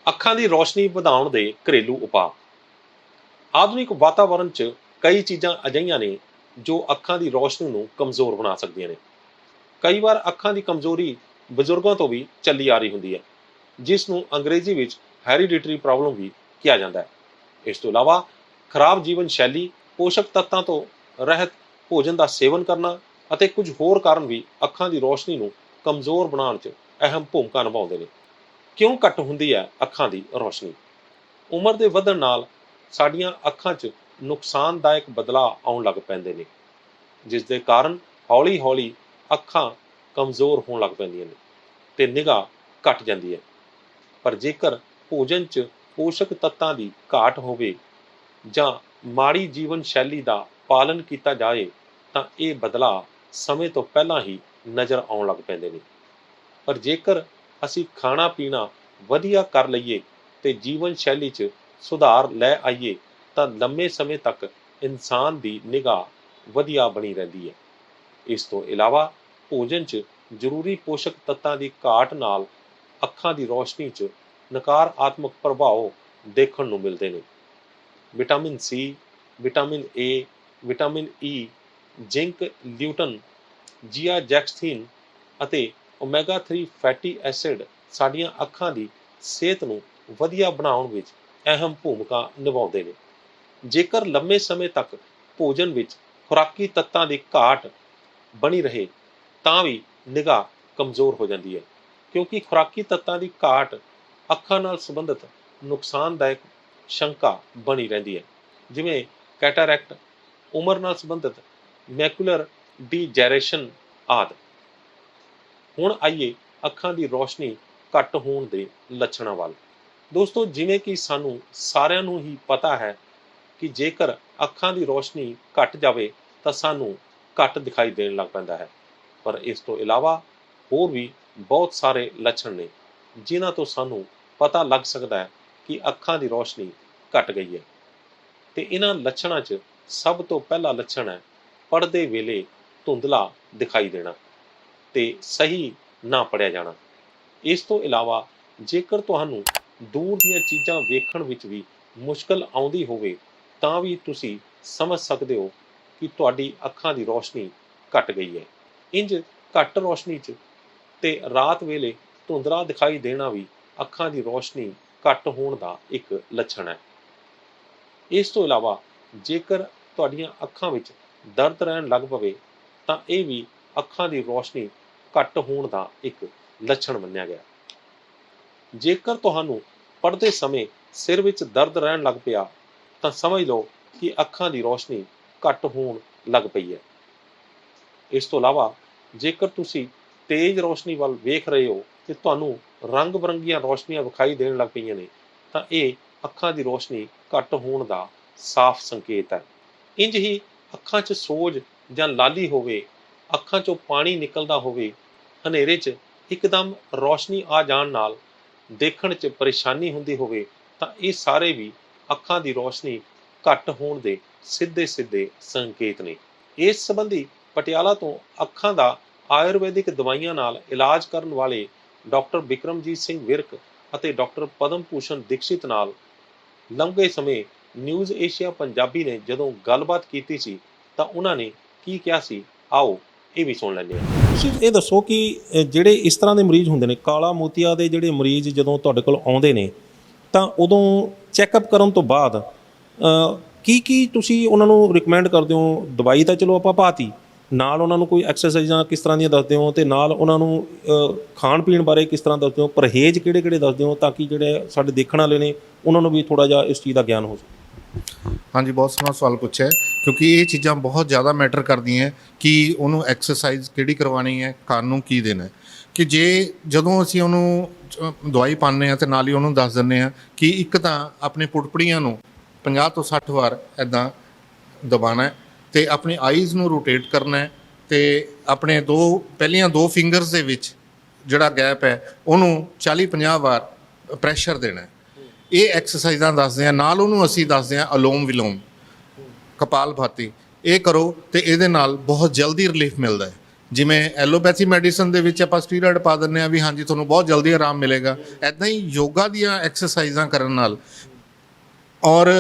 ਅੱਖਾਂ ਦੀ ਰੌਸ਼ਨੀ ਵਧਾਉਣ ਦੇ ਘਰੇਲੂ ਉਪਾਅ। ਆਧੁਨਿਕ ਵਾਤਾਵਰਣ 'ਚ ਕਈ ਚੀਜ਼ਾਂ ਅਜਿਹੀਆਂ ਨੇ ਜੋ ਅੱਖਾਂ ਦੀ ਰੌਸ਼ਨੀ ਨੂੰ ਕਮਜ਼ੋਰ ਬਣਾ ਸਕਦੀਆਂ ਨੇ। ਕਈ ਵਾਰ ਅੱਖਾਂ ਦੀ ਕਮਜ਼ੋਰੀ ਬਜ਼ੁਰਗਾਂ ਤੋਂ ਵੀ ਚੱਲੀ ਆ ਰਹੀ ਹੁੰਦੀ ਹੈ, ਜਿਸ ਨੂੰ ਅੰਗਰੇਜ਼ੀ ਵਿੱਚ ਹੈਰੀਡਿਟਰੀ ਪ੍ਰੋਬਲਮ ਵੀ ਕਿਹਾ ਜਾਂਦਾ ਹੈ। ਇਸ ਤੋਂ ਇਲਾਵਾ ਖਰਾਬ ਜੀਵਨ ਸ਼ੈਲੀ, ਪੋਸ਼ਕ ਤੱਤਾਂ ਤੋਂ ਰਹਿਤ ਭੋਜਨ ਦਾ ਸੇਵਨ ਕਰਨਾ ਅਤੇ ਕੁਝ ਹੋਰ ਕਾਰਨ ਵੀ ਅੱਖਾਂ ਦੀ ਰੌਸ਼ਨੀ ਨੂੰ ਕਮਜ਼ੋਰ ਬਣਾਉਣ 'ਚ ਅਹਿਮ ਭੂਮਿਕਾ ਨਿਭਾਉਂਦੇ ਨੇ। ਕਿਉਂ ਘੱਟ ਹੁੰਦੀ ਹੈ ਅੱਖਾਂ ਦੀ ਰੌਸ਼ਨੀ? ਉਮਰ ਦੇ ਵਧਣ ਨਾਲ ਸਾਡੀਆਂ ਅੱਖਾਂ 'ਚ ਨੁਕਸਾਨਦਾਇਕ ਬਦਲਾਅ ਆਉਣ ਲੱਗ ਪੈਂਦੇ ਨੇ, ਜਿਸ ਦੇ ਕਾਰਨ ਹੌਲੀ-ਹੌਲੀ ਅੱਖਾਂ ਕਮਜ਼ੋਰ ਹੋਣ ਲੱਗ ਪੈਂਦੀਆਂ ਨੇ ਤੇ ਨਿਗਾਹ ਘਟ ਜਾਂਦੀ ਹੈ। ਪਰ ਜੇਕਰ ਭੋਜਨ 'ਚ ਪੋਸ਼ਕ ਤੱਤਾਂ ਦੀ ਘਾਟ ਹੋਵੇ ਜਾਂ ਮਾੜੀ ਜੀਵਨ ਸ਼ੈਲੀ ਦਾ ਪਾਲਨ ਕੀਤਾ ਜਾਏ ਤਾਂ ਇਹ ਬਦਲਾਅ ਸਮੇਂ ਤੋਂ ਪਹਿਲਾਂ ਹੀ ਨਜ਼ਰ ਆਉਣ ਲੱਗ ਪੈਂਦੇ ਨੇ। ਪਰ ਜੇਕਰ ਅਸੀਂ ਖਾਣਾ ਪੀਣਾ ਵਧੀਆ ਕਰ ਲਈਏ ਤੇ ਜੀਵਨ ਸ਼ੈਲੀ 'ਚ ਸੁਧਾਰ ਲੈ ਆਈਏ ਤਾਂ ਲੰਮੇ ਸਮੇਂ ਤੱਕ ਇਨਸਾਨ ਦੀ ਨਿਗਾਹ ਵਧੀਆ ਬਣੀ ਰਹਿੰਦੀ ਹੈ। ਇਸ ਤੋਂ ਇਲਾਵਾ ਭੋਜਨ 'ਚ ਜ਼ਰੂਰੀ ਪੋਸ਼ਕ ਤੱਤਾਂ ਦੀ ਘਾਟ ਨਾਲ ਅੱਖਾਂ ਦੀ ਰੌਸ਼ਨੀ 'ਚ ਨਕਾਰਾਤਮਕ ਪ੍ਰਭਾਵ ਦੇਖਣ ਨੂੰ ਮਿਲਦੇ ਨੇ। Vitamin C, vitamin A, vitamin E, zinc, lutein, zeaxanthin ਅਤੇ ਓਮੇਗਾ 3 ਫੈਟੀ ਐਸਿਡ ਸਾਡੀਆਂ ਅੱਖਾਂ ਦੀ ਸਿਹਤ ਨੂੰ ਵਧੀਆ ਬਣਾਉਣ ਵਿੱਚ ਅਹਿਮ ਭੂਮਿਕਾ ਨਿਭਾਉਂਦੇ ਨੇ। ਜੇਕਰ ਲੰਮੇ ਸਮੇਂ ਤੱਕ ਭੋਜਨ ਵਿੱਚ ਖੁਰਾਕੀ ਤੱਤਾਂ ਦੀ ਘਾਟ ਬਣੀ ਰਹੇ ਤਾਂ ਵੀ ਨਿਗਾਹ ਕਮਜ਼ੋਰ ਹੋ ਜਾਂਦੀ ਹੈ, ਕਿਉਂਕਿ ਖੁਰਾਕੀ ਤੱਤਾਂ ਦੀ ਘਾਟ ਅੱਖਾਂ ਨਾਲ ਸੰਬੰਧਿਤ ਨੁਕਸਾਨਦਾਇਕ ਸ਼ੰਕਾ ਬਣੀ ਰਹਿੰਦੀ ਹੈ, ਜਿਵੇਂ ਕੈਟਾਰੈਕਟ, ਉਮਰ ਨਾਲ ਸੰਬੰਧਿਤ ਮੈਕੂਲਰ ਡੀਜੈਨਰੇਸ਼ਨ ਆਦਿ। ਹੁਣ ਆਈਏ ਅੱਖਾਂ ਦੀ ਰੌਸ਼ਨੀ ਘੱਟ ਹੋਣ ਦੇ ਲੱਛਣਾਂ ਵੱਲ। ਦੋਸਤੋ, ਜਿਵੇਂ ਕਿ ਸਾਨੂੰ ਸਾਰਿਆਂ ਨੂੰ ਹੀ ਪਤਾ ਹੈ ਕਿ ਜੇਕਰ ਅੱਖਾਂ ਦੀ ਰੌਸ਼ਨੀ ਘੱਟ ਜਾਵੇ ਤਾਂ ਸਾਨੂੰ ਘੱਟ ਦਿਖਾਈ ਦੇਣ ਲੱਗ ਪੈਂਦਾ ਹੈ। ਪਰ ਇਸ ਤੋਂ ਇਲਾਵਾ ਹੋਰ ਵੀ ਬਹੁਤ ਸਾਰੇ ਲੱਛਣ ਨੇ ਜਿਨ੍ਹਾਂ ਤੋਂ ਸਾਨੂੰ ਪਤਾ ਲੱਗ ਸਕਦਾ ਹੈ ਕਿ ਅੱਖਾਂ ਦੀ ਰੌਸ਼ਨੀ ਘੱਟ ਗਈ ਹੈ। ਤੇ ਇਹਨਾਂ ਲੱਛਣਾਂ 'ਚ ਸਭ ਤੋਂ ਪਹਿਲਾ ਲੱਛਣ ਹੈ ਪੜ੍ਹਦੇ ਵੇਲੇ ਧੁੰਦਲਾ ਦਿਖਾਈ ਦੇਣਾ ਤੇ ਸਹੀ ਨਾ ਪੜ੍ਹਿਆ ਜਾਣਾ। ਇਸ ਤੋਂ ਇਲਾਵਾ ਜੇਕਰ ਤੁਹਾਨੂੰ ਦੂਰ ਦੀਆਂ ਚੀਜ਼ਾਂ ਵੇਖਣ ਵਿੱਚ ਵੀ ਮੁਸ਼ਕਲ ਆਉਂਦੀ ਹੋਵੇ ਤਾਂ ਵੀ ਤੁਸੀਂ ਸਮਝ ਸਕਦੇ ਹੋ ਕਿ ਤੁਹਾਡੀ ਅੱਖਾਂ ਦੀ ਰੌਸ਼ਨੀ ਘੱਟ ਗਈ ਹੈ। ਇੰਜ ਘੱਟ ਰੌਸ਼ਨੀ 'ਚ ਤੇ ਰਾਤ ਵੇਲੇ ਧੁੰਦਲਾ ਦਿਖਾਈ ਦੇਣਾ ਵੀ ਅੱਖਾਂ ਦੀ ਰੌਸ਼ਨੀ ਘੱਟ ਹੋਣ ਦਾ ਇੱਕ ਲੱਛਣ ਹੈ। ਇਸ ਤੋਂ ਇਲਾਵਾ ਜੇਕਰ ਤੁਹਾਡੀਆਂ ਅੱਖਾਂ ਵਿੱਚ ਦਰਦ ਰਹਿਣ ਲੱਗ ਪਵੇ ਤਾਂ ਇਹ ਵੀ ਅੱਖਾਂ ਦੀ ਰੌਸ਼ਨੀ ਘੱਟ ਹੋਣ ਦਾ ਇੱਕ ਲੱਛਣ ਮੰਨਿਆ ਗਿਆ। ਜੇਕਰ ਤੁਹਾਨੂੰ ਪੜ੍ਹਦੇ ਸਮੇਂ ਸਿਰ ਵਿੱਚ ਦਰਦ ਰਹਿਣ ਲੱਗ ਪਿਆ ਤਾਂ ਸਮਝ ਲਓ ਕਿ ਅੱਖਾਂ ਦੀ ਰੌਸ਼ਨੀ ਘੱਟ ਹੋਣ ਲੱਗ ਪਈ ਹੈ। ਇਸ ਤੋਂ ਇਲਾਵਾ ਜੇਕਰ ਤੁਸੀਂ ਤੇਜ਼ ਰੌਸ਼ਨੀ ਵੱਲ ਵੇਖ ਰਹੇ ਹੋ ਤੇ ਤੁਹਾਨੂੰ ਰੰਗ ਬਰੰਗੀਆਂ ਰੌਸ਼ਨੀਆਂ ਵਿਖਾਈ ਦੇਣ ਲੱਗ ਪਈਆਂ ਨੇ ਤਾਂ ਇਹ ਅੱਖਾਂ ਦੀ ਰੌਸ਼ਨੀ ਘੱਟ ਹੋਣ ਦਾ ਸਾਫ਼ ਸੰਕੇਤ ਹੈ। ਇੰਜ ਹੀ ਅੱਖਾਂ 'ਚ ਸੋਜ ਜਾਂ ਲਾਲੀ ਹੋਵੇ, ਅੱਖਾਂ 'ਚੋਂ ਪਾਣੀ ਨਿਕਲਦਾ ਹੋਵੇ, ਹਨੇਰੇ 'ਚ ਇੱਕਦਮ ਰੌਸ਼ਨੀ ਆ ਜਾਣ ਨਾਲ ਦੇਖਣ 'ਚ ਪਰੇਸ਼ਾਨੀ ਹੁੰਦੀ ਹੋਵੇ ਤਾਂ ਇਹ ਸਾਰੇ ਵੀ ਅੱਖਾਂ ਦੀ ਰੌਸ਼ਨੀ ਘੱਟ ਹੋਣ ਦੇ ਸਿੱਧੇ ਸੰਕੇਤ ਨੇ। ਇਸ ਸੰਬੰਧੀ ਪਟਿਆਲਾ ਤੋਂ ਅੱਖਾਂ ਦਾ ਆਯੁਰਵੈਦਿਕ ਦਵਾਈਆਂ ਨਾਲ ਇਲਾਜ ਕਰਨ ਵਾਲੇ ਡਾਕਟਰ ਬਿਕਰਮਜੀਤ ਸਿੰਘ ਵਿਰਕ ਅਤੇ ਡਾਕਟਰ ਪਦਮ ਭੂਸ਼ਣ ਦੀਕਸ਼ਿਤ ਨਾਲ ਲੰਘੇ ਸਮੇਂ ਨਿਊਜ਼ ਏਸ਼ੀਆ ਪੰਜਾਬੀ ਨੇ ਜਦੋਂ ਗੱਲਬਾਤ ਕੀਤੀ ਸੀ ਤਾਂ ਉਹਨਾਂ ਨੇ ਕੀ ਕਿਹਾ ਸੀ, ਆਓ ਇਹ ਵੀ ਸੁਣ ਲੈਂਦੇ ਹਾਂ। ਤੁਸੀਂ ਇਹ ਦੱਸੋ ਕਿ ਜਿਹੜੇ ਇਸ ਤਰ੍ਹਾਂ ਦੇ ਮਰੀਜ਼ ਹੁੰਦੇ ਨੇ, ਕਾਲਾ ਮੋਤੀਆ ਦੇ ਜਿਹੜੇ ਮਰੀਜ਼ ਜਦੋਂ ਤੁਹਾਡੇ ਕੋਲ ਆਉਂਦੇ ਨੇ ਤਾਂ ਉਦੋਂ ਚੈੱਕਅਪ ਕਰਨ ਤੋਂ ਬਾਅਦ ਕੀ ਤੁਸੀਂ ਉਹਨਾਂ ਨੂੰ ਰਿਕਮੈਂਡ ਕਰਦੇ ਹੋ? ਦਵਾਈ ਤਾਂ ਚਲੋ ਆਪਾਂ ਪਾਤੀ, ਨਾਲ ਉਹਨਾਂ ਨੂੰ ਕੋਈ ਐਕਸਰਸਾਈਜ਼ਾਂ ਕਿਸ ਤਰ੍ਹਾਂ ਦੀਆਂ ਦੱਸਦੇ ਹੋ ਤੇ ਨਾਲ ਉਹਨਾਂ ਨੂੰ ਖਾਣ ਪੀਣ ਬਾਰੇ ਕਿਸ ਤਰ੍ਹਾਂ ਦੱਸਦੇ ਹੋ, ਪਰਹੇਜ਼ ਕਿਹੜੇ ਦੱਸਦੇ ਹੋ ਤਾਂ ਕਿ ਜਿਹੜੇ ਸਾਡੇ ਦੇਖਣ ਵਾਲੇ ਨੇ ਉਹਨਾਂ ਨੂੰ ਵੀ ਥੋੜ੍ਹਾ ਜਿਹਾ ਇਸ ਚੀਜ਼ ਦਾ ਗਿਆਨ ਹੋ ਸਕੇ? ਹਾਂਜੀ, ਬਹੁਤ ਸੋਹਣਾ ਸਵਾਲ ਪੁੱਛਿਆ, ਕਿਉਂਕਿ ਇਹ ਚੀਜ਼ਾਂ ਬਹੁਤ ਜ਼ਿਆਦਾ ਮੈਟਰ ਕਰਦੀਆਂ ਕਿ ਉਹਨੂੰ ਐਕਸਰਸਾਈਜ਼ ਕਿਹੜੀ ਕਰਵਾਉਣੀ ਹੈ, ਖਾਣ ਨੂੰ ਕੀ ਦੇਣਾ। ਕਿ ਜਦੋਂ ਅਸੀਂ ਉਹਨੂੰ ਦਵਾਈ ਪਾਉਂਦੇ ਹਾਂ ਅਤੇ ਨਾਲ ਹੀ ਉਹਨੂੰ ਦੱਸ ਦਿੰਦੇ ਹਾਂ ਕਿ ਇੱਕ ਤਾਂ ਆਪਣੇ ਪੁੜਪੜੀਆਂ ਨੂੰ 50 ਤੋਂ 60 ਵਾਰ ਇੱਦਾਂ ਦਬਾਉਣਾ ਅਤੇ ਆਪਣੀ ਆਈਜ਼ ਨੂੰ ਰੋਟੇਟ ਕਰਨਾ ਅਤੇ ਆਪਣੇ ਪਹਿਲੀਆਂ ਦੋ ਫਿੰਗਰਸ ਦੇ ਵਿੱਚ ਜਿਹੜਾ ਗੈਪ ਹੈ ਉਹਨੂੰ 40-50 ਵਾਰ ਪ੍ਰੈਸ਼ਰ ਦੇਣਾ। ਇਹ ਐਕਸਰਸਾਈਜ਼ਾਂ ਦੱਸਦੇ ਹਾਂ, ਨਾਲ ਉਹਨੂੰ ਅਸੀਂ ਦੱਸਦੇ ਹਾਂ ਅਲੋਮ ਵਿਲੋਮ, ਕਪਾਲ ਭਾਤੀ। ਇਹ ਕਰੋ ਅਤੇ ਇਹਦੇ ਨਾਲ ਬਹੁਤ ਜਲਦੀ ਰਿਲੀਫ ਮਿਲਦਾ ਹੈ। ਜਿਵੇਂ ਐਲੋਪੈਥੀ ਮੈਡੀਸਨ ਦੇ ਵਿੱਚ ਆਪਾਂ ਸਟੀਰੋਇਡ ਪਾ ਦਿੰਦੇ ਆ ਵੀ ਹਾਂਜੀ ਤੁਹਾਨੂੰ ਬਹੁਤ ਜਲਦੀ ਆਰਾਮ ਮਿਲੇਗਾ, ਐਦਾਂ ਹੀ ਯੋਗਾ ਦੀਆਂ ਐਕਸਰਸਾਈਜ਼ਾਂ ਕਰਨ ਨਾਲ ਔਰ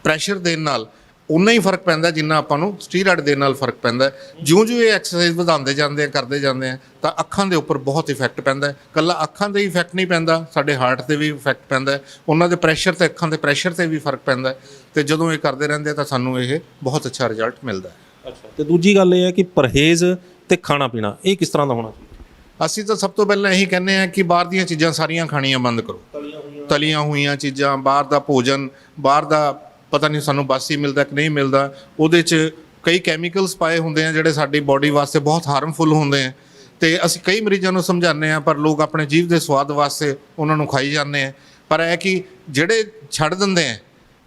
ਪ੍ਰੈਸ਼ਰ ਦੇਣ ਨਾਲ ਉਨਾ ਹੀ ਫਰਕ ਪੈਂਦਾ ਜਿੰਨਾ ਆਪਾਂ ਨੂੰ ਸਟੀਰੋਇਡ ਦੇਣ ਨਾਲ ਫਰਕ ਪੈਂਦਾ। ਜਿਉਂ-ਜਿਉਂ ਇਹ ਐਕਸਰਸਾਈਜ਼ ਵਧਾਉਂਦੇ ਜਾਂਦੇ ਆ, ਕਰਦੇ ਜਾਂਦੇ ਆ, ਤਾਂ ਅੱਖਾਂ ਦੇ ਉੱਪਰ ਬਹੁਤ ਇਫੈਕਟ ਪੈਂਦਾ। ਇਕੱਲਾ ਅੱਖਾਂ 'ਤੇ ਹੀ ਇਫੈਕਟ ਨਹੀਂ ਪੈਂਦਾ, ਸਾਡੇ ਹਾਰਟ 'ਤੇ ਵੀ ਇਫੈਕਟ ਪੈਂਦਾ, ਉਹਨਾਂ ਦੇ ਪ੍ਰੈਸ਼ਰ 'ਤੇ, ਅੱਖਾਂ ਦੇ ਪ੍ਰੈਸ਼ਰ 'ਤੇ ਵੀ ਫਰਕ ਪੈਂਦਾ। ਅਤੇ ਜਦੋਂ ਇਹ ਕਰਦੇ ਰਹਿੰਦੇ ਆ ਤਾਂ ਸਾਨੂੰ ਇਹ ਬਹੁਤ ਅੱਛਾ ਰਿਜ਼ਲਟ ਮਿਲਦਾ। ਅੱਛਾ, ਤੇ ਦੂਜੀ ਗੱਲ ਇਹ ਹੈ ਕਿ ਪਰਹੇਜ਼ ਤੇ ਖਾਣਾ ਪੀਣਾ ਇਹ ਕਿਸ ਤਰ੍ਹਾਂ ਦਾ ਹੋਣਾ ਚਾਹੀਦਾ? ਅਸੀਂ ਤਾਂ ਸਭ ਤੋਂ ਪਹਿਲਾਂ ਇਹੀ ਕਹਿੰਦੇ ਹਾਂ ਕਿ ਬਾਹਰ ਦੀਆਂ ਚੀਜ਼ਾਂ ਸਾਰੀਆਂ ਖਾਣੀਆਂ ਬੰਦ ਕਰੋ। ਤਲੀਆਂ ਹੋਈਆਂ ਚੀਜ਼ਾਂ, ਬਾਹਰ ਦਾ ਭੋਜਨ, ਬਾਹਰ ਦਾ ਪਤਾ ਨਹੀਂ ਸਾਨੂੰ ਬਾਸੀ ਮਿਲਦਾ ਕਿ ਨਹੀਂ ਮਿਲਦਾ, ਉਹਦੇ 'ਚ ਕਈ ਕੈਮੀਕਲਸ ਪਾਏ ਹੁੰਦੇ ਆ ਜਿਹੜੇ ਸਾਡੀ ਬਾਡੀ ਵਾਸਤੇ ਬਹੁਤ ਹਾਰਮਫੁਲ ਹੁੰਦੇ ਆ। ਅਤੇ ਅਸੀਂ ਕਈ ਮਰੀਜ਼ਾਂ ਨੂੰ ਸਮਝਾਉਂਦੇ ਹਾਂ, ਪਰ ਲੋਕ ਆਪਣੇ ਜੀਭ ਦੇ ਸਵਾਦ ਵਾਸਤੇ ਉਹਨਾਂ ਨੂੰ ਖਾਈ ਜਾਂਦੇ ਆ। ਪਰ ਇਹ ਕਿ ਜਿਹੜੇ ਛੱਡ ਦਿੰਦੇ ਆ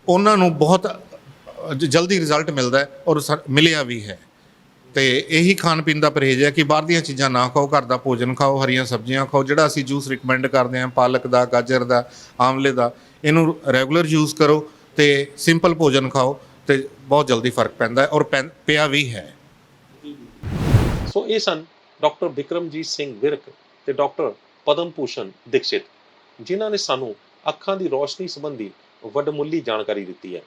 ਉਹਨਾਂ ਨੂੰ ਬਹੁਤ ਜਲਦੀ ਰਿਜ਼ਲਟ ਮਿਲਦਾ ਹੈ ਔਰ ਮਿਲਿਆ ਵੀ ਹੈ। ਅਤੇ ਇਹੀ ਖਾਣ ਪੀਣ ਦਾ ਪਰਹੇਜ਼ ਹੈ ਕਿ ਬਾਹਰ ਦੀਆਂ ਚੀਜ਼ਾਂ ਨਾ ਖਾਓ, ਘਰ ਦਾ ਭੋਜਨ ਖਾਓ, ਹਰੀਆਂ ਸਬਜ਼ੀਆਂ ਖਾਓ। ਜਿਹੜਾ ਅਸੀਂ ਜੂਸ ਰਿਕਮੈਂਡ ਕਰਦੇ ਹਾਂ ਪਾਲਕ ਦਾ, ਗਾਜਰ ਦਾ, ਆਮਲੇ ਦਾ, ਇਹਨੂੰ ਰੈਗੂਲਰ ਯੂਜ਼ ਕਰੋ ਅਤੇ ਸਿੰਪਲ ਭੋਜਨ ਖਾਓ ਅਤੇ ਬਹੁਤ ਜਲਦੀ ਫਰਕ ਪੈਂਦਾ ਔਰ ਪਿਆ ਵੀ ਹੈ। ਸੋ ਇਹ ਸਨ ਡਾਕਟਰ ਬਿਕਰਮਜੀਤ ਸਿੰਘ ਵਿਰਕ ਤੇ ਡਾਕਟਰ ਪਦਮ ਭੂਸ਼ਣ ਦੀਕਸ਼ਿਤ, ਜਿਨ੍ਹਾਂ ਨੇ ਸਾਨੂੰ ਅੱਖਾਂ ਦੀ ਰੋਸ਼ਨੀ ਸੰਬੰਧੀ ਵੱਡਮੁੱਲੀ ਜਾਣਕਾਰੀ ਦਿੱਤੀ ਹੈ।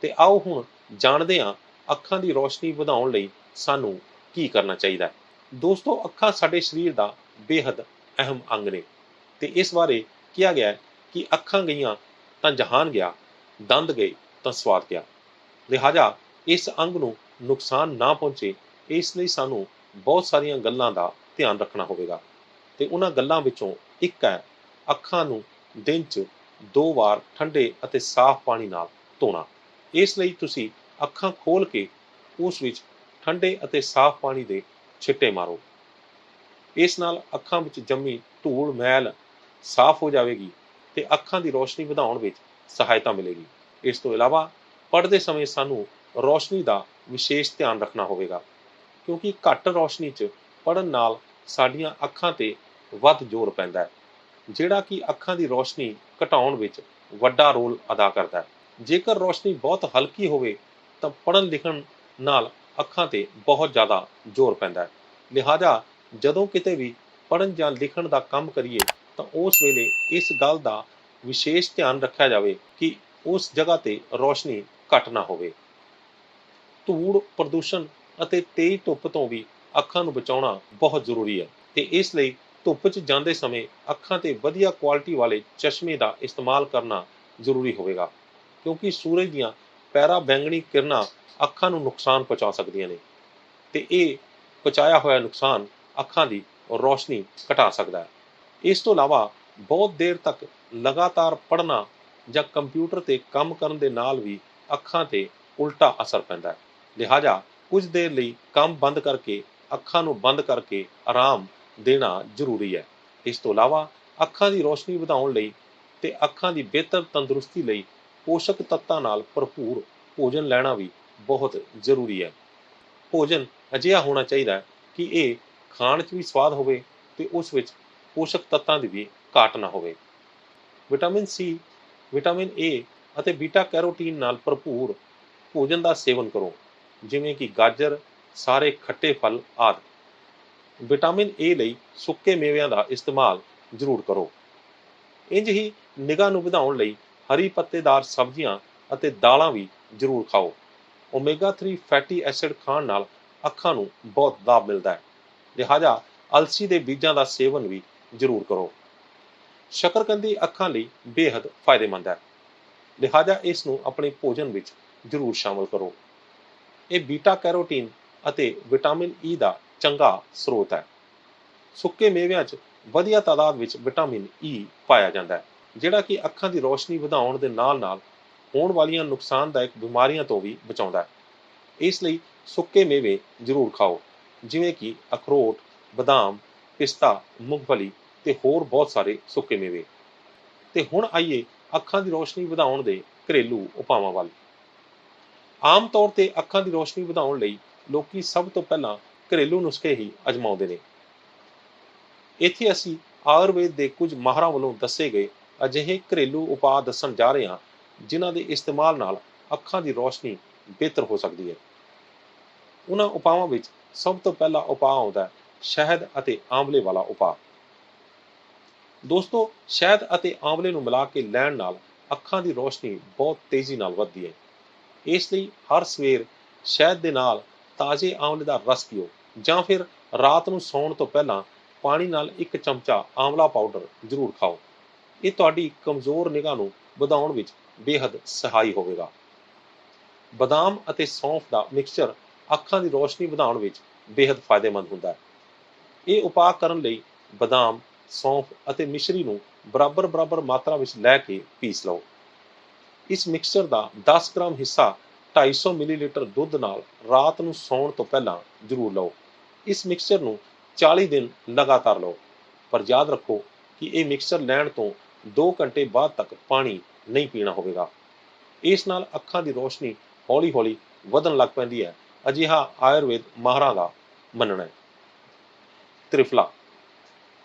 ਤੇ ਆਓ ਹੁਣ ਜਾਣਦੇ ਹਾਂ ਅੱਖਾਂ ਦੀ ਰੋਸ਼ਨੀ ਵਧਾਉਣ ਲਈ ਸਾਨੂੰ ਕੀ ਕਰਨਾ ਚਾਹੀਦਾ ਹੈ। ਦੋਸਤੋ, ਅੱਖਾਂ ਸਾਡੇ ਸਰੀਰ ਦਾ ਬੇਹੱਦ ਅਹਿਮ ਅੰਗ ਨੇ ਤੇ ਇਸ ਬਾਰੇ ਕਿਹਾ ਗਿਆ ਹੈ ਕਿ ਅੱਖਾਂ ਗਈਆਂ ਤਾਂ ਜਹਾਨ ਗਿਆ, ਦੰਦ ਗਏ ਤਾਂ ਸਵਾਦ ਗਿਆ। ਲਿਹਾਜ਼ਾ ਇਸ ਅੰਗ ਨੂੰ ਨੁਕਸਾਨ ਨਾ ਪਹੁੰਚੇ, ਇਸ ਲਈ ਸਾਨੂੰ ਬਹੁਤ ਸਾਰੀਆਂ ਗੱਲਾਂ ਦਾ ਧਿਆਨ ਰੱਖਣਾ ਹੋਵੇਗਾ ਤੇ ਉਹਨਾਂ ਗੱਲਾਂ ਵਿੱਚੋਂ ਇੱਕ ਹੈ ਅੱਖਾਂ ਨੂੰ ਦਿਨ 'ਚ 2 ਵਾਰ ਠੰਡੇ ਅਤੇ ਸਾਫ਼ ਪਾਣੀ ਨਾਲ ਧੋਣਾ। ਇਸ ਲਈ ਤੁਸੀਂ ਅੱਖਾਂ ਖੋਲ੍ਹ ਕੇ ਉਸ ਵਿੱਚ ਠੰਡੇ ਅਤੇ ਸਾਫ਼ ਪਾਣੀ ਦੇ ਛਿੱਟੇ ਮਾਰੋ। ਇਸ ਨਾਲ ਅੱਖਾਂ ਵਿੱਚ ਜੰਮੀ ਧੂੜ ਮੈਲ ਸਾਫ਼ ਹੋ ਜਾਵੇਗੀ ਤੇ ਅੱਖਾਂ ਦੀ ਰੋਸ਼ਨੀ ਵਧਾਉਣ ਵਿੱਚ ਸਹਾਇਤਾ ਮਿਲੇਗੀ। ਇਸ ਤੋਂ ਇਲਾਵਾ ਪੜ੍ਹਦੇ ਸਮੇਂ ਸਾਨੂੰ ਰੋਸ਼ਨੀ ਦਾ ਵਿਸ਼ੇਸ਼ ਧਿਆਨ ਰੱਖਣਾ ਹੋਵੇਗਾ, ਕਿਉਂਕਿ ਘੱਟ ਰੋਸ਼ਨੀ 'ਚ ਪੜ੍ਹਨ ਨਾਲ ਸਾਡੀਆਂ ਅੱਖਾਂ 'ਤੇ ਵੱਧ ਜ਼ੋਰ ਪੈਂਦਾ ਹੈ, ਜਿਹੜਾ ਕਿ ਅੱਖਾਂ ਦੀ ਰੋਸ਼ਨੀ ਘਟਾਉਣ ਵਿੱਚ ਵੱਡਾ ਰੋਲ ਅਦਾ ਕਰਦਾ ਹੈ। ਜੇਕਰ ਰੋਸ਼ਨੀ ਬਹੁਤ ਹਲਕੀ ਹੋਵੇ ਤਾਂ ਪੜ੍ਹਨ ਲਿਖਣ ਨਾਲ ਅੱਖਾਂ 'ਤੇ ਬਹੁਤ ਜ਼ਿਆਦਾ ਜ਼ੋਰ ਪੈਂਦਾ ਹੈ। ਲਿਹਾਜ਼ਾ ਜਦੋਂ ਕਿਤੇ ਵੀ ਪੜ੍ਹਨ ਜਾਂ ਲਿਖਣ ਦਾ ਕੰਮ ਕਰੀਏ ਤਾਂ ਉਸ ਵੇਲੇ ਇਸ ਗੱਲ ਦਾ ਵਿਸ਼ੇਸ਼ ਧਿਆਨ ਰੱਖਿਆ ਜਾਵੇ ਕਿ ਉਸ ਜਗ੍ਹਾ 'ਤੇ ਰੋਸ਼ਨੀ ਘੱਟ ਨਾ ਹੋਵੇ। ਧੂੜ, ਪ੍ਰਦੂਸ਼ਣ ਅਤੇ ਤੇਜ਼ ਧੁੱਪ ਤੋਂ ਵੀ ਅੱਖਾਂ ਨੂੰ ਬਚਾਉਣਾ ਬਹੁਤ ਜ਼ਰੂਰੀ ਹੈ ਤੇ ਇਸ ਲਈ ਧੁੱਪ 'ਚ ਜਾਂਦੇ ਸਮੇਂ ਅੱਖਾਂ 'ਤੇ ਵਧੀਆ ਕੁਆਲਿਟੀ ਵਾਲੇ ਚਸ਼ਮੇ ਦਾ ਇਸਤੇਮਾਲ ਕਰਨਾ ਜ਼ਰੂਰੀ ਹੋਵੇਗਾ, ਕਿਉਂਕਿ ਸੂਰਜ ਦੀਆਂ ਪੈਰਾ ਬੈਂਗਣੀ ਕਿਰਨਾਂ ਅੱਖਾਂ ਨੂੰ ਨੁਕਸਾਨ ਪਹੁੰਚਾ ਸਕਦੀਆਂ ਨੇ ਤੇ ਇਹ ਪਹੁੰਚਾਇਆ ਹੋਇਆ ਨੁਕਸਾਨ ਅੱਖਾਂ ਦੀ ਰੋਸ਼ਨੀ ਘਟਾ ਸਕਦਾ ਹੈ। ਇਸ ਤੋਂ ਇਲਾਵਾ ਬਹੁਤ ਦੇਰ ਤੱਕ ਲਗਾਤਾਰ ਪੜ੍ਹਨਾ ਜਾਂ ਕੰਪਿਊਟਰ 'ਤੇ ਕੰਮ ਕਰਨ ਦੇ ਨਾਲ ਵੀ ਅੱਖਾਂ 'ਤੇ ਉਲਟਾ ਅਸਰ ਪੈਂਦਾ ਹੈ। ਲਿਹਾਜ਼ਾ ਕੁਝ ਦੇਰ ਲਈ ਕੰਮ ਬੰਦ ਕਰਕੇ ਅੱਖਾਂ ਨੂੰ ਬੰਦ ਕਰਕੇ ਆਰਾਮ ਦੇਣਾ ਜ਼ਰੂਰੀ ਹੈ। ਇਸ ਤੋਂ ਇਲਾਵਾ ਅੱਖਾਂ ਦੀ ਰੋਸ਼ਨੀ ਵਧਾਉਣ ਲਈ ਤੇ ਅੱਖਾਂ ਦੀ ਬਿਹਤਰ ਤੰਦਰੁਸਤੀ ਲਈ ਪੋਸ਼ਕ ਤੱਤਾਂ ਨਾਲ ਭਰਪੂਰ ਭੋਜਨ ਲੈਣਾ ਵੀ ਬਹੁਤ ਜ਼ਰੂਰੀ ਹੈ। ਭੋਜਨ ਅਜਿਹਾ ਹੋਣਾ ਚਾਹੀਦਾ ਹੈ ਕਿ ਇਹ ਖਾਣ 'ਚ ਵੀ ਸਵਾਦ ਹੋਵੇ ਤੇ ਉਸ ਵਿੱਚ ਪੋਸ਼ਕ ਤੱਤਾਂ ਦੀ ਵੀ ਘਾਟ ਨਾ ਹੋਵੇ। ਵਿਟਾਮਿਨ ਸੀ, ਵਿਟਾਮਿਨ ਏ ਅਤੇ ਬੀਟਾ ਕੈਰੋਟੀਨ ਨਾਲ ਭਰਪੂਰ ਭੋਜਨ ਦਾ ਸੇਵਨ ਕਰੋ, ਜਿਵੇਂ ਕਿ ਗਾਜਰ, ਸਾਰੇ ਖੱਟੇ ਫਲ ਆਦਿ। ਵਿਟਾਮਿਨ ਏ ਲਈ ਸੁੱਕੇ ਮੇਵਿਆਂ ਦਾ ਇਸਤੇਮਾਲ ਜ਼ਰੂਰ ਕਰੋ। ਇੰਝ ਹੀ ਨਿਗਾਹ ਨੂੰ ਵਧਾਉਣ ਲਈ ਹਰੀ ਪੱਤੇਦਾਰ ਸਬਜ਼ੀਆਂ ਅਤੇ ਦਾਲਾਂ ਵੀ ਜ਼ਰੂਰ ਖਾਓ। ਓਮੇਗਾ 3 ਫੈਟੀ ਐਸਿਡ ਖਾਣ ਨਾਲ ਅੱਖਾਂ ਨੂੰ ਬਹੁਤ ਲਾਭ ਮਿਲਦਾ ਹੈ। ਲਿਹਾਜ਼ਾ ਅਲਸੀ ਦੇ ਬੀਜਾਂ ਦਾ ਸੇਵਨ ਵੀ ਜ਼ਰੂਰ ਕਰੋ। ਸ਼ੱਕਰਕੰਦੀ ਅੱਖਾਂ ਲਈ ਬੇਹੱਦ ਫਾਇਦੇਮੰਦ ਹੈ, ਲਿਹਾਜ਼ਾ ਇਸ ਨੂੰ ਆਪਣੇ ਭੋਜਨ ਵਿੱਚ ਜ਼ਰੂਰ ਸ਼ਾਮਲ ਕਰੋ। ਇਹ ਬੀਟਾ ਕੈਰੋਟੀਨ ਅਤੇ ਵਿਟਾਮਿਨ ਈ ਦਾ ਚੰਗਾ ਸਰੋਤ ਹੈ। ਸੁੱਕੇ ਮੇਵਿਆਂ 'ਚ ਵਧੀਆ ਤਾਦਾਦ ਵਿੱਚ ਵਿਟਾਮਿਨ ਈ ਪਾਇਆ ਜਾਂਦਾ ਹੈ, ਜਿਹੜਾ ਕਿ ਅੱਖਾਂ ਦੀ ਰੋਸ਼ਨੀ ਵਧਾਉਣ ਦੇ ਨਾਲ-ਨਾਲ ਹੋਣ ਵਾਲੀਆਂ ਨੁਕਸਾਨਦਾਇਕ ਬਿਮਾਰੀਆਂ ਤੋਂ ਵੀ ਬਚਾਉਂਦਾ ਹੈ। ਇਸ ਲਈ ਸੁੱਕੇ ਮੇਵੇ ਜ਼ਰੂਰ ਖਾਓ, ਜਿਵੇਂ ਕਿ ਅਖਰੋਟ, ਬਦਾਮ, ਪਿਸਤਾ, ਮੂੰਗਫਲੀ ਤੇ ਹੋਰ ਬਹੁਤ ਸਾਰੇ ਸੁੱਕੇ ਮੇਵੇ। ਤੇ ਹੁਣ ਆਈਏ ਅੱਖਾਂ ਦੀ ਰੋਸ਼ਨੀ ਵਧਾਉਣ ਦੇ ਘਰੇਲੂ ਉਪਾਵਾਂ ਵੱਲ। ਆਮ ਤੌਰ ਤੇ ਅੱਖਾਂ ਦੀ ਰੋਸ਼ਨੀ ਵਧਾਉਣ ਲਈ ਲੋਕੀ ਸਭ ਤੋਂ ਪਹਿਲਾਂ ਘਰੇਲੂ ਨੁਸਖੇ ਹੀ ਅਜਮਾਉਂਦੇ ਨੇ। ਇੱਥੇ ਅਸੀਂ ਆਯੁਰਵੇਦ ਦੇ ਕੁਝ ਮਾਹਰਾਂ ਵੱਲੋਂ ਦੱਸੇ ਗਏ ਅਜਿਹੇ ਘਰੇਲੂ ਉਪਾਅ ਦੱਸਣ ਜਾ ਰਹੇ ਹਾਂ, ਜਿਨ੍ਹਾਂ ਦੇ ਇਸਤੇਮਾਲ ਨਾਲ ਅੱਖਾਂ ਦੀ ਰੋਸ਼ਨੀ ਬਿਹਤਰ ਹੋ ਸਕਦੀ ਹੈ। ਉਹਨਾਂ ਉਪਾਵਾਂ ਵਿੱਚ ਸਭ ਤੋਂ ਪਹਿਲਾ ਉਪਾਅ ਆਉਂਦਾ ਹੈ ਸ਼ਹਿਦ ਅਤੇ ਆਂਵਲੇ ਵਾਲਾ ਉਪਾਅ। ਦੋਸਤੋ, ਸ਼ਹਿਦ ਅਤੇ ਆਂਵਲੇ ਨੂੰ ਮਿਲਾ ਕੇ ਲੈਣ ਨਾਲ ਅੱਖਾਂ ਦੀ ਰੋਸ਼ਨੀ ਬਹੁਤ ਤੇਜ਼ੀ ਨਾਲ ਵੱਧਦੀ ਹੈ। ਇਸ ਲਈ ਹਰ ਸਵੇਰ ਸ਼ਹਿਦ ਦੇ ਨਾਲ ਤਾਜ਼ੇ ਆਂਵਲੇ ਦਾ ਰਸ ਪੀਓ, ਜਾਂ ਫਿਰ ਰਾਤ ਨੂੰ ਸੌਣ ਤੋਂ ਪਹਿਲਾਂ ਪਾਣੀ ਨਾਲ 1 ਚਮਚਾ ਆਂਵਲਾ ਪਾਊਡਰ ਜ਼ਰੂਰ ਖਾਓ। ਇਹ ਤੁਹਾਡੀ ਕਮਜ਼ੋਰ ਨਿਗਾਹ ਨੂੰ ਵਧਾਉਣ ਵਿੱਚ ਬੇਹੱਦ ਸਹਾਈ ਹੋਵੇਗਾ। ਬਦਾਮ ਅਤੇ ਸੌਂਫ ਦਾ ਮਿਕਸਚਰ ਅੱਖਾਂ ਦੀ ਰੋਸ਼ਨੀ ਵਧਾਉਣ ਵਿੱਚ ਬੇਹੱਦ ਫਾਇਦੇਮੰਦ ਹੁੰਦਾ ਹੈ। ਇਹ ਉਪਾਅ ਕਰਨ ਲਈ ਬਦਾਮ, ਸੌਂਫ ਅਤੇ ਮਿਸ਼ਰੀ ਨੂੰ ਬਰਾਬਰ ਮਾਤਰਾ ਵਿੱਚ ਲੈ ਕੇ ਪੀਸ ਲਓ। ਇਸ ਮਿਕਸਚਰ ਦਾ 10 ਗ੍ਰਾਮ ਹਿੱਸਾ 250 ਮਿਲੀਲੀਟਰ ਦੁੱਧ ਨਾਲ ਰਾਤ ਨੂੰ ਸੌਣ ਤੋਂ ਪਹਿਲਾਂ ਜ਼ਰੂਰ ਲਓ। ਇਸ ਮਿਕਸਚਰ ਨੂੰ 40 ਦਿਨ ਲਗਾਤਾਰ ਲਓ, ਪਰ ਯਾਦ ਰੱਖੋ ਕਿ ਇਹ ਮਿਕਸਚਰ ਲੈਣ ਤੋਂ 2 ਘੰਟੇ ਬਾਅਦ ਤੱਕ ਪਾਣੀ ਨਹੀਂ ਪੀਣਾ ਹੋਵੇਗਾ। ਇਸ ਨਾਲ ਅੱਖਾਂ ਦੀ ਰੋਸ਼ਨੀ ਹੌਲੀ-ਹੌਲੀ ਵਧਣ ਲੱਗ ਪੈਂਦੀ ਹੈ, ਅਜਿਹਾ ਆਯੁਰਵੇਦ ਮਾਹਰਾਂ ਦਾ ਮੰਨਣਾ ਹੈ।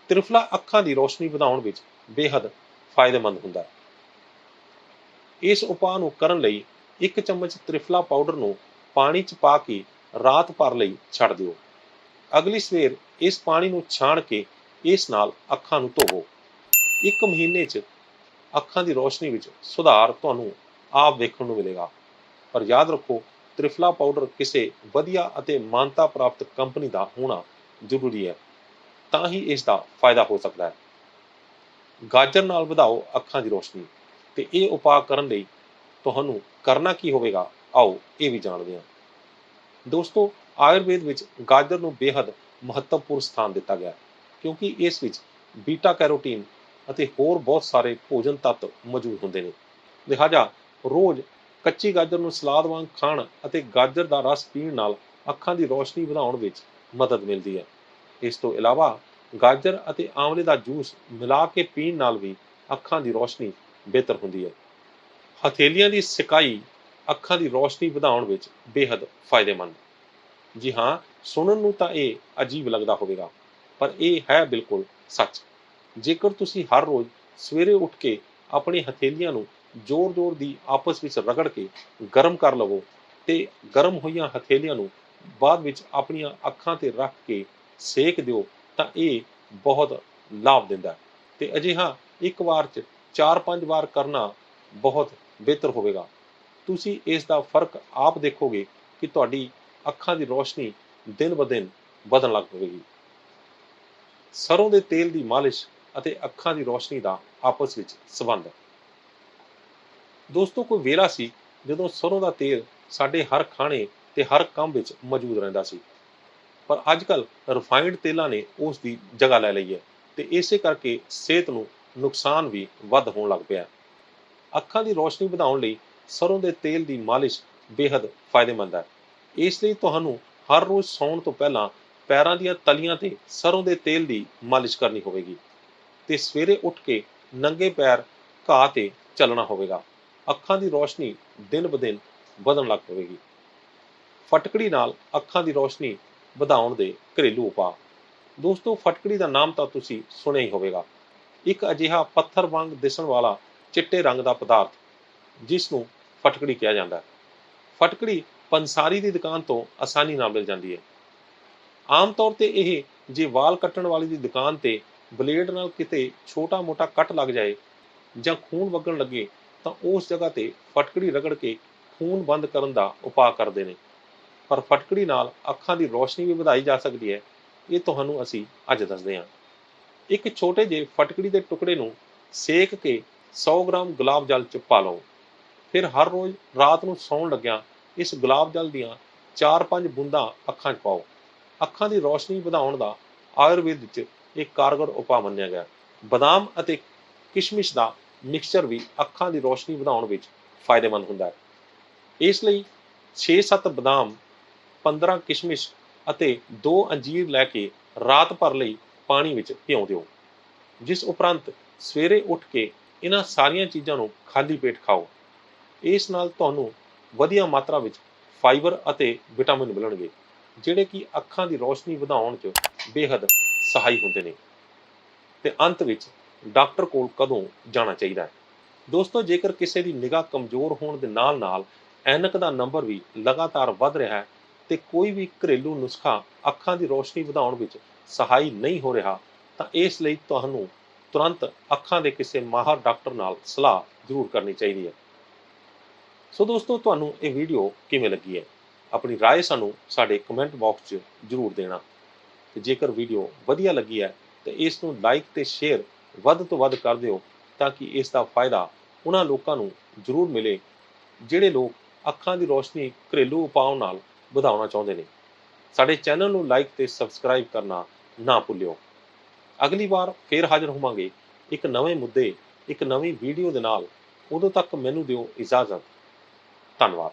ਤ੍ਰਿਫਲਾ ਅੱਖਾਂ ਦੀ ਰੋਸ਼ਨੀ ਵਧਾਉਣ ਵਿੱਚ ਬੇਹੱਦ ਫਾਇਦੇਮੰਦ ਹੁੰਦਾ ਹੈ। ਇਸ ਉਪਾਅ ਨੂੰ ਕਰਨ ਲਈ 1 ਚਮਚ ਤ੍ਰਿਫਲਾ ਪਾਊਡਰ ਨੂੰ ਪਾਣੀ 'ਚ ਪਾ ਕੇ ਰਾਤ ਭਰ ਲਈ ਛੱਡ ਦਿਓ। ਅਗਲੀ ਸਵੇਰ ਇਸ ਪਾਣੀ ਨੂੰ ਛਾਣ ਕੇ ਇਸ ਨਾਲ ਅੱਖਾਂ ਨੂੰ ਧੋਵੋ। 1 ਮਹੀਨੇ 'ਚ ਅੱਖਾਂ ਦੀ ਰੋਸ਼ਨੀ ਵਿੱਚ ਸੁਧਾਰ ਤੁਹਾਨੂੰ ਆਪ ਵੇਖਣ ਨੂੰ ਮਿਲੇਗਾ। ਪਰ ਯਾਦ ਰੱਖੋ, ਤ੍ਰਿਫਲਾ ਪਾਊਡਰ ਕਿਸੇ ਵਧੀਆ ਅਤੇ ਮਾਨਤਾ ਪ੍ਰਾਪਤ ਕੰਪਨੀ ਦਾ ਹੋਣਾ ਜ਼ਰੂਰੀ ਹੈ, ਤਾਂ ਹੀ ਇਸ ਦਾ ਫਾਇਦਾ ਹੋ ਸਕਦਾ ਹੈ। ਗਾਜਰ ਨਾਲ ਵਧਾਓ ਅੱਖਾਂ ਦੀ ਰੋਸ਼ਨੀ, ਤੇ ਇਹ ਉਪਾਅ ਕਰਨ ਲਈ ਤੁਹਾਨੂੰ ਕਰਨਾ ਕੀ ਹੋਵੇਗਾ, ਆਓ ਇਹ ਵੀ ਜਾਣਦੇ ਹਾਂ। ਦੋਸਤੋ, ਆਯੁਰਵੇਦ ਵਿੱਚ ਗਾਜਰ ਨੂੰ ਬੇਹੱਦ ਮਹੱਤਵਪੂਰਨ ਸਥਾਨ ਦਿੱਤਾ ਗਿਆ, ਕਿਉਂਕਿ ਇਸ ਵਿੱਚ ਬੀਟਾ ਕੈਰੋਟੀਨ ਅਤੇ ਹੋਰ ਬਹੁਤ ਸਾਰੇ ਭੋਜਨ ਤੱਤ ਮੌਜੂਦ ਹੁੰਦੇ ਨੇ। ਲਿਹਾਜ਼ਾ ਰੋਜ਼ ਕੱਚੀ ਗਾਜਰ ਨੂੰ ਸਲਾਦ ਵਾਂਗ ਖਾਣ ਅਤੇ ਗਾਜਰ ਦਾ ਰਸ ਪੀਣ ਨਾਲ ਅੱਖਾਂ ਦੀ ਰੋਸ਼ਨੀ ਵਧਾਉਣ ਵਿੱਚ ਮਦਦ ਮਿਲਦੀ ਹੈ। ਇਸ ਤੋਂ ਇਲਾਵਾ ਗਾਜਰ ਅਤੇ ਆਂਵਲੇ ਦਾ ਜੂਸ ਮਿਲਾ ਕੇ ਪੀਣ ਨਾਲ ਵੀ ਅੱਖਾਂ ਦੀ ਰੋਸ਼ਨੀ ਬਿਹਤਰ ਹੁੰਦੀ ਹੈ। ਹਥੇਲੀਆਂ ਦੀ ਸਿਕਾਈ ਅੱਖਾਂ ਦੀ ਰੋਸ਼ਨੀ ਵਧਾਉਣ ਵਿੱਚ ਬੇਹੱਦ ਫਾਇਦੇਮੰਦ। ਜੀ ਹਾਂ, ਸੁਣਨ ਨੂੰ ਤਾਂ ਇਹ ਅਜੀਬ ਲੱਗਦਾ ਹੋਵੇਗਾ, ਪਰ ਇਹ ਹੈ ਬਿਲਕੁਲ ਸੱਚ। ਜੇਕਰ ਤੁਸੀਂ ਹਰ ਰੋਜ਼ ਸਵੇਰੇ ਉੱਠ ਕੇ ਆਪਣੀ ਹਥੇਲੀਆਂ ਨੂੰ ਜ਼ੋਰ-ਜ਼ੋਰ ਦੀ ਆਪਸ ਵਿੱਚ ਰਗੜ ਕੇ ਗਰਮ ਕਰ ਲਵੋ, ਤੇ ਗਰਮ ਹੋਈਆਂ ਹਥੇਲੀਆਂ ਨੂੰ ਬਾਅਦ ਵਿੱਚ ਆਪਣੀਆਂ ਅੱਖਾਂ ਤੇ ਰੱਖ ਕੇ ਸੇਕ ਦਿਓ, ਤਾਂ ਇਹ ਬਹੁਤ ਲਾਭ ਦਿੰਦਾ ਹੈ। ਤੇ ਅਜਿਹਾ ਇੱਕ ਵਾਰ 'ਚ 4-5 ਵਾਰ ਕਰਨਾ ਬਹੁਤ ਬਿਹਤਰ ਹੋਵੇਗਾ। ਤੁਸੀਂ ਇਸ ਦਾ ਫਰਕ ਆਪ ਦੇਖੋਗੇ ਕਿ ਤੁਹਾਡੀ ਅੱਖਾਂ ਦੀ ਰੋਸ਼ਨੀ ਦਿਨ ਬ ਦਿਨ ਵਧਣ ਲੱਗ ਪਵੇਗੀ। ਸਰੋਂ ਦੇ ਤੇਲ ਦੀ ਮਾਲਿਸ਼ ਅਤੇ ਅੱਖਾਂ ਦੀ ਰੋਸ਼ਨੀ ਦਾ ਆਪਸ ਵਿੱਚ ਸੰਬੰਧ। ਦੋਸਤੋ, ਕੋਈ ਵੇਲਾ ਸੀ ਜਦੋਂ ਸਰੋਂ ਦਾ ਤੇਲ ਸਾਡੇ ਹਰ ਖਾਣੇ ਤੇ ਹਰ ਕੰਮ ਵਿੱਚ ਮੌਜੂਦ ਰਹਿੰਦਾ ਸੀ, ਪਰ ਅੱਜ-ਕੱਲ ਰਿਫਾਈਨਡ ਤੇਲਾਂ ਨੇ ਉਸ ਦੀ ਜਗ੍ਹਾ ਲੈ ਲਈ ਹੈ, ਤੇ ਇਸੇ ਕਰਕੇ ਸਿਹਤ ਨੂੰ ਨੁਕਸਾਨ ਵੀ ਵੱਧ ਹੋਣ ਲੱਗ ਪਿਆ। ਅੱਖਾਂ ਦੀ ਰੋਸ਼ਨੀ ਵਧਾਉਣ ਲਈ ਸਰੋਂ ਦੇ ਤੇਲ ਦੀ ਮਾਲਿਸ਼ ਬੇਹੱਦ ਫਾਇਦੇਮੰਦ ਹੈ। ਇਸ ਲਈ ਤੁਹਾਨੂੰ ਹਰ ਰੋਜ਼ ਸੌਣ ਤੋਂ ਪਹਿਲਾਂ ਪੈਰਾਂ ਦੀਆਂ ਤਲੀਆਂ ਤੇ ਸਰੋਂ ਦੇ ਤੇਲ ਦੀ ਮਾਲਿਸ਼ ਕਰਨੀ ਹੋਵੇਗੀ, ਤੇ ਸਵੇਰੇ ਉੱਠ ਕੇ ਨੰਗੇ ਪੈਰ ਘਾਹ ਤੇ ਚੱਲਣਾ ਹੋਵੇਗਾ। ਅੱਖਾਂ ਦੀ ਰੋਸ਼ਨੀ ਦਿਨ ਬ ਦਿਨ ਵਧਣ ਲੱਗ ਪਵੇਗੀ। ਫਟਕੜੀ ਨਾਲ ਅੱਖਾਂ ਦੀ ਰੋਸ਼ਨੀ ਵਧਾਉਣ ਦੇ ਘਰੇਲੂ ਉਪਾਅ। ਦੋਸਤੋ, ਫਟਕੜੀ ਦਾ ਨਾਮ ਤਾਂ ਤੁਸੀਂ ਸੁਣਿਆ ਹੀ ਹੋਵੇਗਾ। ਇੱਕ ਅਜਿਹਾ ਪੱਥਰ ਵਾਂਗ ਦਿਸਣ ਵਾਲਾ ਚਿੱਟੇ ਰੰਗ ਦਾ ਪਦਾਰਥ, ਜਿਸ ਨੂੰ ਫਟਕੜੀ ਕਿਹਾ ਜਾਂਦਾ ਹੈ। ਫਟਕੜੀ ਪੰਸਾਰੀ ਦੀ ਦੁਕਾਨ ਤੋਂ ਆਸਾਨੀ ਨਾਲ ਮਿਲ ਜਾਂਦੀ ਹੈ। ਆਮ ਤੌਰ ਤੇ ਇਹ ਜੇ ਵਾਲ ਕੱਟਣ ਵਾਲੀ ਦੀ ਦੁਕਾਨ ਤੇ ਬਲੇਡ ਨਾਲ ਕਿਤੇ ਛੋਟਾ-ਮੋਟਾ ਕੱਟ ਲੱਗ ਜਾਏ ਜਾਂ ਖੂਨ ਵਗਣ ਲੱਗੇ, ਤਾਂ ਉਸ ਜਗ੍ਹਾ ਤੇ ਫਟਕੜੀ ਰਗੜ ਕੇ ਖੂਨ ਬੰਦ ਕਰਨ ਦਾ ਉਪਾਅ ਕਰਦੇ ਨੇ। ਪਰ ਫਟਕੜੀ ਨਾਲ ਅੱਖਾਂ ਦੀ ਰੋਸ਼ਨੀ ਵੀ ਵਧਾਈ ਜਾ ਸਕਦੀ ਹੈ, ਇਹ ਤੁਹਾਨੂੰ ਅਸੀਂ ਅੱਜ ਦੱਸਦੇ ਹਾਂ। ਇੱਕ ਛੋਟੇ ਜਿਹੇ ਫਟਕੜੀ ਦੇ ਟੁਕੜੇ ਨੂੰ ਸੇਕ ਕੇ 100 ਗ੍ਰਾਮ ਗੁਲਾਬ ਜਲ 'ਚ ਪਾ ਲਓ। ਫਿਰ ਹਰ ਰੋਜ਼ ਰਾਤ ਨੂੰ ਸੌਣ ਲੱਗਿਆਂ ਇਸ ਗੁਲਾਬ ਜਲ ਦੀਆਂ 4-5 ਬੂੰਦਾਂ ਅੱਖਾਂ 'ਚ ਪਾਓ। ਅੱਖਾਂ ਦੀ ਰੋਸ਼ਨੀ ਵਧਾਉਣ ਦਾ ਆਯੁਰਵੇਦ ਵਿੱਚ ਇੱਕ ਕਾਰਗਰ ਉਪਾਅ ਮੰਨਿਆ ਗਿਆ। ਬਦਾਮ ਅਤੇ ਕਿਸ਼ਮਿਸ਼ ਦਾ ਮਿਕਸਚਰ ਵੀ ਅੱਖਾਂ ਦੀ ਰੋਸ਼ਨੀ ਵਧਾਉਣ ਵਿੱਚ ਫਾਇਦੇਮੰਦ ਹੁੰਦਾ ਹੈ। ਇਸ ਲਈ 6-7 ਬਦਾਮ, 15 ਕਿਸ਼ਮਿਸ਼ ਅਤੇ 2 ਅੰਜੀਰ ਲੈ ਕੇ ਰਾਤ ਭਰ ਲਈ ਪਾਣੀ ਵਿੱਚ ਭਿਉਂ ਦਿਓ, ਜਿਸ ਉਪਰੰਤ ਸਵੇਰੇ ਉੱਠ ਕੇ ਇਹਨਾਂ ਸਾਰੀਆਂ ਚੀਜ਼ਾਂ ਨੂੰ ਖਾਲੀ ਪੇਟ ਖਾਓ। ਇਸ ਨਾਲ ਤੁਹਾਨੂੰ ਵਧੀਆ ਮਾਤਰਾ ਵਿੱਚ ਫਾਈਬਰ ਅਤੇ ਵਿਟਾਮਿਨ ਮਿਲਣਗੇ, ਜਿਹੜੇ ਕਿ ਅੱਖਾਂ ਦੀ ਰੋਸ਼ਨੀ ਵਧਾਉਣ 'ਚ ਬੇਹੱਦ ਸਹਾਈ ਹੁੰਦੇ ਨੇ। ਤੇ ਅੰਤ ਵਿੱਚ ਡਾਕਟਰ ਕੋਲ ਕਦੋਂ ਜਾਣਾ ਚਾਹੀਦਾ ਹੈ? ਦੋਸਤੋ, ਜੇਕਰ ਕਿਸੇ ਦੀ ਨਿਗਾਹ ਕਮਜ਼ੋਰ ਹੋਣ ਦੇ ਨਾਲ-ਨਾਲ ਐਨਕ ਦਾ ਨੰਬਰ ਵੀ ਲਗਾਤਾਰ ਵੱਧ ਰਿਹਾ ਹੈ, ਤੇ ਕੋਈ ਵੀ ਘਰੇਲੂ ਨੁਸਖਾ ਅੱਖਾਂ ਦੀ ਰੋਸ਼ਨੀ ਵਧਾਉਣ ਵਿੱਚ ਸਹਾਈ ਨਹੀਂ ਹੋ ਰਿਹਾ ਤਾਂ ਇਸ ਲਈ ਤੁਹਾਨੂੰ ਤੁਰੰਤ ਅੱਖਾਂ ਦੇ ਕਿਸੇ ਮਾਹਰ ਡਾਕਟਰ ਨਾਲ ਸਲਾਹ ਜ਼ਰੂਰ ਕਰਨੀ ਚਾਹੀਦੀ ਹੈ। ਸੋ ਦੋਸਤੋ, ਤੁਹਾਨੂੰ ਇਹ ਵੀਡੀਓ ਕਿਵੇਂ ਲੱਗੀ ਹੈ? ਆਪਣੀ ਰਾਏ ਸਾਨੂੰ ਸਾਡੇ ਕਮੈਂਟ ਬਾਕਸ 'ਚ ਜ਼ਰੂਰ ਦੇਣਾ। ਤੇ ਜੇਕਰ ਵੀਡੀਓ ਵਧੀਆ ਲੱਗੀ ਹੈ ਤੇ ਇਸ ਨੂੰ ਲਾਈਕ ਤੇ ਸ਼ੇਅਰ ਵੱਧ ਤੋਂ ਵੱਧ ਕਰ ਦਿਓ ਤਾਂ ਕਿ ਇਸ ਦਾ ਫਾਇਦਾ ਉਹਨਾਂ ਲੋਕਾਂ ਨੂੰ ਜ਼ਰੂਰ ਮਿਲੇ ਜਿਹੜੇ ਲੋਕ ਅੱਖਾਂ ਦੀ ਰੋਸ਼ਨੀ ਘਰੇਲੂ ਉਪਾਅ ਨਾਲ ਵਧਾਉਣਾ ਚਾਹੁੰਦੇ ਨੇ। ਸਾਡੇ ਚੈਨਲ ਨੂੰ ਲਾਈਕ ਤੇ ਸਬਸਕ੍ਰਾਈਬ ਕਰਨਾ ਨਾ ਭੁੱਲਿਓ। ਅਗਲੀ ਵਾਰ ਫੇਰ ਹਾਜ਼ਰ ਹੋਵਾਂਗੇ ਇੱਕ ਨਵੇਂ ਮੁੱਦੇ, ਇੱਕ ਨਵੀਂ ਵੀਡੀਓ ਦੇ ਨਾਲ। ਉਦੋਂ ਤੱਕ ਮੈਨੂੰ ਦਿਓ ਇਜਾਜ਼ਤ। ਧੰਨਵਾਦ।